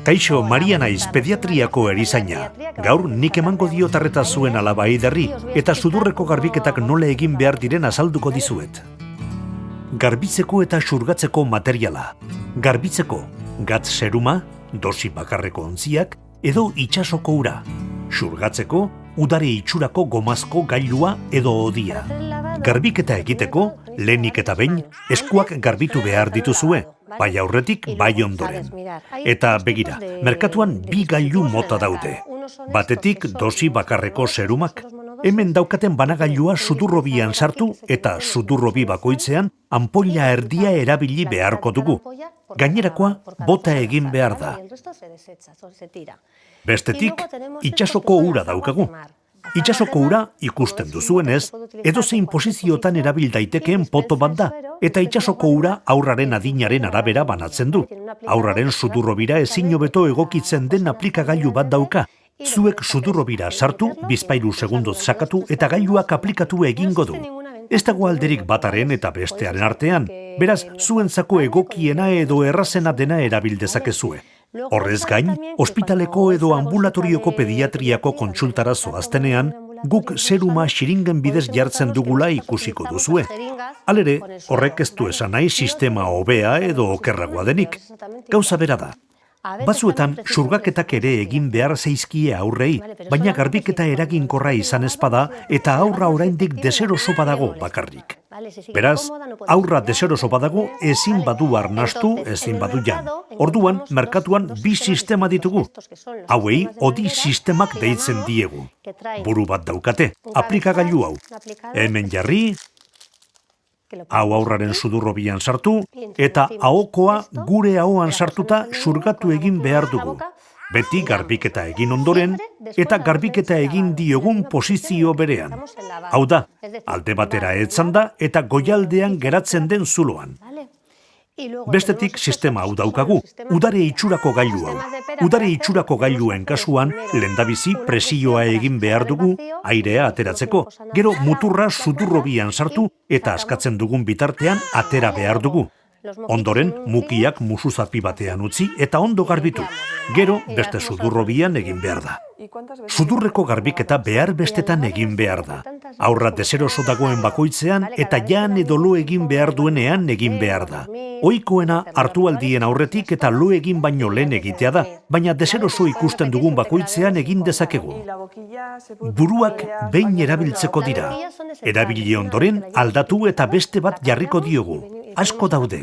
Kaixo, Maria naiz, pediatriako erizaina. Gaur nik emango diot arreta zuen alaba Eiderri eta sudurreko garbiketak nola egin behar diren azalduko dizuet. Garbitzeko eta xurgatzeko materiala. Garbitzeko, gatz seruma, dosi bakarreko ontziak edo itsasoko ura. Xurgatzeko, udare itxurako gomazko gailua edo odia. Garbiketa egiteko, lehenik eta behin, eskuak garbitu behar dituzue, bai aurretik, bai ondoren. Eta begira, merkatuan bi gailu mota daude. Batetik dosi bakarreko serumak. Hemen daukaten banagailua sudurrobian sartu eta sudurrobi bakoitzean anpoila erdia erabili beharko dugu. Gainerakoa bota egin behar da. Bestetik, itsasoko ura daukagu. Itsasoko ura ikusten duzuenez, edozein posiziotan erabil daitekeen poto bat da, eta itsasoko ura haurraren adinaren arabera banatzen du. Haurraren sudurrobira ezin hobeto egokitzen den aplikagailu bat dauka. Zuek sudurrobira sartu, 2 segundoz sakatu eta gailuak aplikatu egingo du. Ez dago alderik bataren eta bestearen artean, beraz, zuentzako egokiena edo errazena dena erabil dezakezue. Horrez gain, ospitaleko edo ambulatorioko pediatriako kontsultara zoaztenean, guk seruma xiringen bidez jartzen dugula ikusiko duzue. Halere, horrek ez du esan nahi sistema hobea edo okerragoa denik. Gauza bera da. Batzuetan, xurgaketak ere egin behar zaizkie aurrei, baina garbiketa eraginkorra izan ezpada eta aurra oraindik deseroso badago bakarrik. Beraz, aurra deseroso badago ezin badu arnastu, ezin badu jan. Orduan, merkatuan bi sistema ditugu. Hauei, odi sistemak deitzen diegu. Buru bat daukate, aplikagailu hau. Hemen jarri, hau aurraren sudurrobian sartu, eta ahokoa gure ahoan sartuta xurgatu egin behar dugu. Beti garbiketa egin ondoren, eta garbiketa egin diogun posizio berean. Hau da, alde batera etzanda eta goialdean geratzen den zuloan. Bestetik sistema hau daukagu, udare itxurako gailu hau. Udare itxurako gailuen kasuan, lehendabizi presioa egin behar dugu, airea ateratzeko. Gero muturra sudurrobian sartu eta askatzen dugun bitartean atera behar dugu. Ondoren, mukiak musuzapi batean utzi eta ondo garbitu. Gero, beste sudurrobian egin behar da. Sudurreko garbiketa behar bestetan egin behar da. Aurra deseroso dagoen bakoitzean eta jan edo lo egin behar duenean egin behar da. Ohikoena hartu aldien aurretik eta lo egin baino lehen egitea da, baina deseroso ikusten dugun bakoitzean egin dezakegu. Buruak behin erabiltzeko dira. Erabili ondoren aldatu eta beste bat jarriko diogu. Asko daude.